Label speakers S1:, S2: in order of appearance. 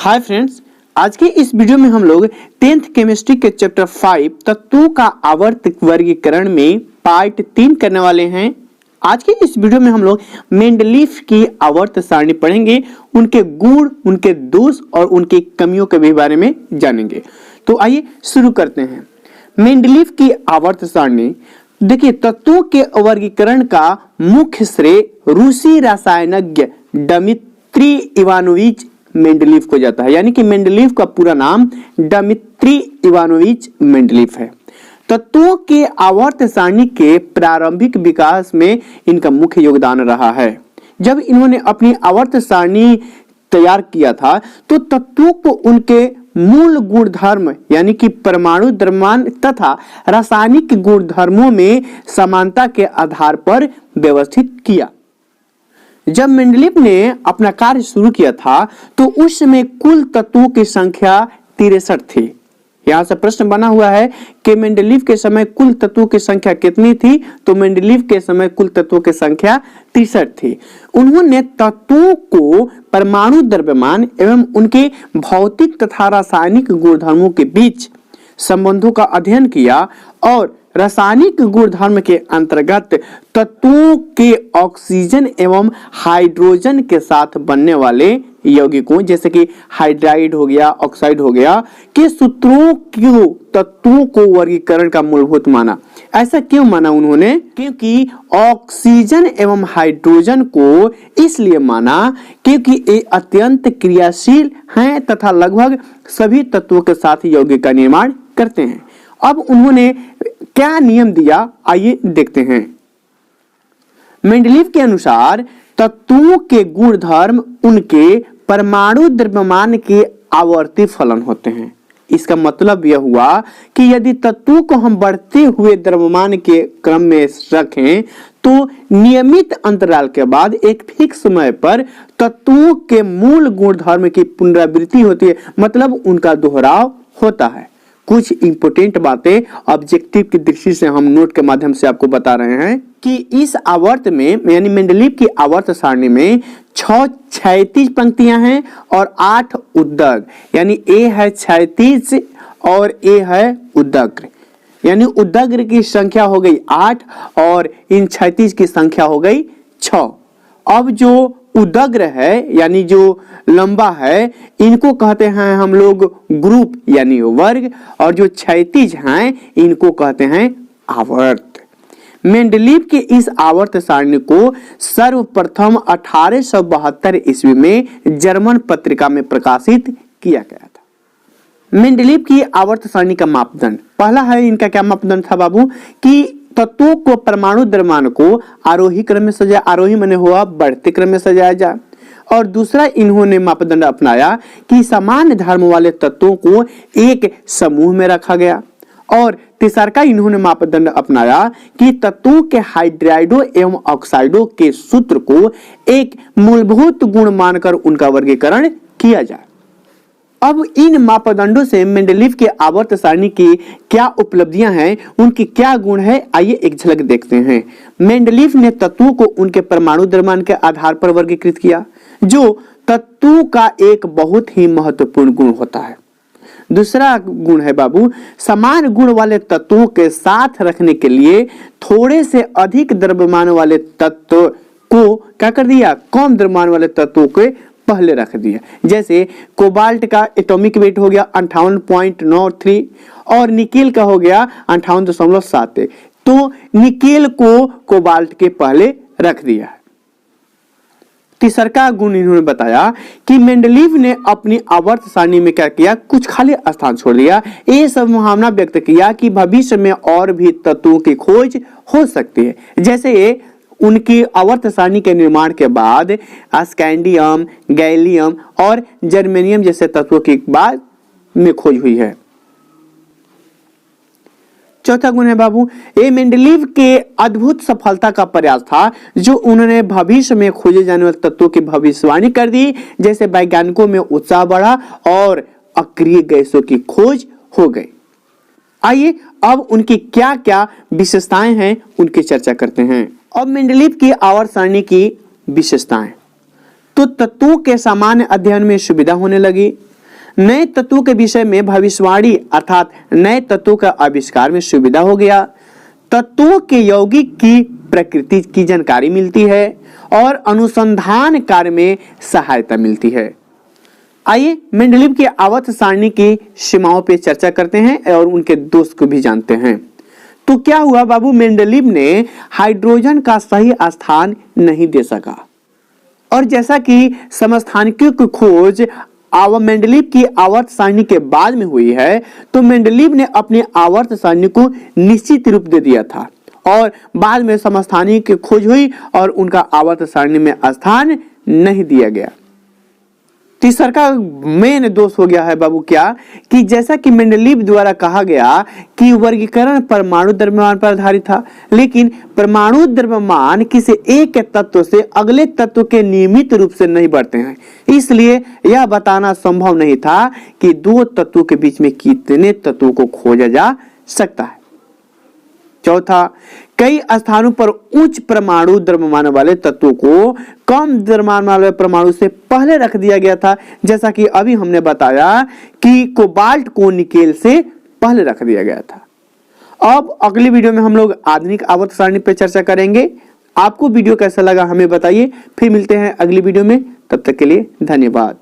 S1: Hi friends, आज के इस वीडियो में हम लोग 10th केमिस्ट्री के चैप्टर 5 तत्वों का आवर्त वर्गीकरण में पार्ट 3 करने वाले हैं। आज के इस वीडियो में हम लोग मेंडलीफ की आवर्त सारणी पढ़ेंगे, उनके गुण, उनके दोष और उनकी कमियों के भी बारे में जानेंगे। तो आइए शुरू करते हैं। मेंडलीफ की आवर्त सारणी। देखिए, तत्वों के वर्गीकरण का मुख्य श्रेय रूसी रसायनज्ञ डमित्री इवानोविच मेंडलीफ को जाता है। यानी कि मेंडलीफ का पूरा नाम डमित्री इवानोविच मेंडलीफ है। तत्वों के आवर्त सारणी के प्रारंभिक विकास में इनका मुख्य योगदान रहा है। जब इन्होंने अपनी आवर्त सारणी तैयार किया था तो तत्वों को उनके मूल गुणधर्म यानी कि परमाणु द्रव्यमान तथा रासायनिक गुणधर्मों में समानता के आधार पर व्यवस्थित किया। जब मेंडलीफ ने अपना कार्य शुरू किया था तो उस समय कुल तत्वों की संख्या 63 थी। यहां से प्रश्न बना हुआ है कि मेंडलीफ के समय कुल तत्वों की संख्या कितनी थी, तो मेंडलीफ के समय कुल तत्वों की संख्या 63 थी। उन्होंने तत्वों को परमाणु द्रव्यमान एवं उनके भौतिक तथा रासायनिक गुणधर्मों के बीच संबंधों का अध्ययन किया और रासायनिक गुणधर्म के अंतर्गत तत्वों के ऑक्सीजन एवं हाइड्रोजन के साथ बनने वाले यौगिकों जैसे कि हाइड्राइड हो गया, ऑक्साइड हो गया के सूत्रों को तत्वों को वर्गीकरण का मूलभूत माना। ऐसा क्यों माना उन्होंने? क्योंकि ऑक्सीजन एवं हाइड्रोजन को इसलिए माना क्योंकि ये अत्यंत क्रियाशील हैं तथा लगभग सभी तत्वों के साथ यौगिक का निर्माण करते हैं। अब उन्होंने क्या नियम दिया, आइए देखते हैं। मेंडलीफ के अनुसार तत्वों के गुणधर्म उनके परमाणु द्रव्यमान के आवर्ती फलन होते हैं। इसका मतलब यह हुआ कि यदि तत्वों को हम बढ़ते हुए द्रव्यमान के क्रम में रखें तो नियमित अंतराल के बाद एक फिक्स समय पर तत्वों के मूल गुणधर्म की पुनरावृत्ति होती है, मतलब उनका दोहराव होता है। कुछ इंपोर्टेंट बातें ऑब्जेक्टिव की दृष्टि से हम नोट के माध्यम से आपको बता रहे हैं कि इस आवर्त में यानी मेंडलीफ की आवर्त सारणी में 6 क्षैतिज पंक्तियां हैं और 8 उद्दग, यानी ए है क्षैतिज और ए है उद्दग्र, यानी उद्दग्र की संख्या हो गई 8 और इन क्षैतिज की संख्या हो गई 6। अब जो उदग्र है यानी जो लंबा है, इनको कहते हैं हम लोग ग्रुप यानी वर्ग, और जो क्षैतिज हैं इनको कहते हैं आवर्त। मेंडलीफ के इस आवर्त सारणी को सर्वप्रथम 1872 ईस्वी में जर्मन पत्रिका में प्रकाशित किया गया था। मेंडलीफ की आवर्त सारणी का मापदंड, पहला है इनका क्या मापदंड था बाबू, कि तत्वों को परमाणु द्रव्यमान को आरोही क्रम में सजाया, आरोही माने हुआ बढ़ते क्रम में सजाया जाए। और दूसरा इन्होंने मापदंड अपनाया कि समान धर्म वाले तत्वों को एक समूह में रखा गया। और तीसरा इन्होंने मापदंड अपनाया कि तत्वों के हाइड्राइडो एवं ऑक्साइडो के सूत्र को एक मूलभूत गुण मानकर उनका वर्गीकरण किया जाए। अब इन मापदंडों से मेंडलीफ के आवर्त सारणी की क्या उपलब्धियां हैं, उनकी क्या गुण है, आइए एक झलक देखते हैं। मेंडलीफ ने तत्वों को उनके परमाणु द्रव्यमान के आधार पर वर्गीकृत किया, जो तत्वों का एक बहुत ही महत्वपूर्ण गुण होता है। दूसरा गुण है बाबू, समान गुण वाले तत्वों के साथ रखने के लिए थोड़े से अधिक द्रव्यमान वाले तत्व को क्या कर दिया, कम द्रव्यमान वाले तत्वों के पहले रख दिया। जैसे कोबाल्ट का एटॉमिक वेट हो गया 58.93 और निकेल का हो गया 58.7, तो निकेल को कोबाल्ट के पहले रख दिया। तीसरा गुण इन्होंने बताया कि मेंडलीफ ने अपनी आवर्त सारणी में क्या किया, कुछ खाली स्थान छोड़ दिया। ये संभावना व्यक्त किया कि भविष्य में और भी तत्वों की खोज हो सकती है। जैसे उनकी आवर्त सारणी के निर्माण के बाद स्कैंडियम, गैलियम और जर्मेनियम जैसे तत्वों की बाद में खोज हुई है। चौथा गुण है बाबू, ये मेंडलीफ के अद्भुत सफलता का प्रयास था, जो उन्होंने भविष्य में खोजे जाने वाले तत्वों की भविष्यवाणी कर दी। जैसे वैज्ञानिकों में उत्साह बढ़ा और अक्रिय गैसों की खोज हो गई। आइए अब उनकी क्या क्या विशेषताएं हैं उनकी चर्चा करते हैं। अब मेंडलीफ की आवर्त सारणी की विशेषताएं, तो तत्वों के सामान्य अध्ययन में सुविधा होने लगी, नए तत्वों के विषय में भविष्यवाणी अर्थात नए तत्वों का आविष्कार में सुविधा हो गया। तत्वों के यौगिक की प्रकृति की जानकारी मिलती है और अनुसंधान कार्य में सहायता मिलती है। आइए मेंडलीव की आवर्त सारणी की सीमाओं पर चर्चा करते हैं और उनके दोष को भी जानते हैं। तो क्या हुआ बाबू, मेंडलीव ने हाइड्रोजन का सही स्थान नहीं दे सका और जैसा कि समस्थानिकों की खोज मेंडलीव की आवर्त सारणी के बाद में हुई है, तो मेंडलीव ने अपनी आवर्त सारणी को निश्चित रूप दे दिया था और बाद में समस्थानिक की खोज हुई और उनका आवर्त सारणी में स्थान नहीं दिया गया। तीसरा का मेन दोष हो गया है बाबू क्या, कि जैसा कि मेंडलीव द्वारा कहा गया कि वर्गीकरण परमाणु द्रव्यमान पर आधारित था, लेकिन परमाणु द्रव्यमान किसी एक तत्व से अगले तत्व के नियमित रूप से नहीं बढ़ते हैं, इसलिए यह बताना संभव नहीं था कि दो तत्वों के बीच में कितने तत्वों को खोजा जा सकता है। चौथा, कई स्थानों पर उच्च परमाणु द्रव्यमान वाले तत्वों को कम द्रव्यमान वाले परमाणु से पहले रख दिया गया था, जैसा कि अभी हमने बताया कि कोबाल्ट को निकेल से पहले रख दिया गया था। अब अगली वीडियो में हम लोग आधुनिक आवर्त सारणी पर चर्चा करेंगे। आपको वीडियो कैसा लगा हमें बताइए। फिर मिलते हैं अगली वीडियो में, तब तक के लिए धन्यवाद।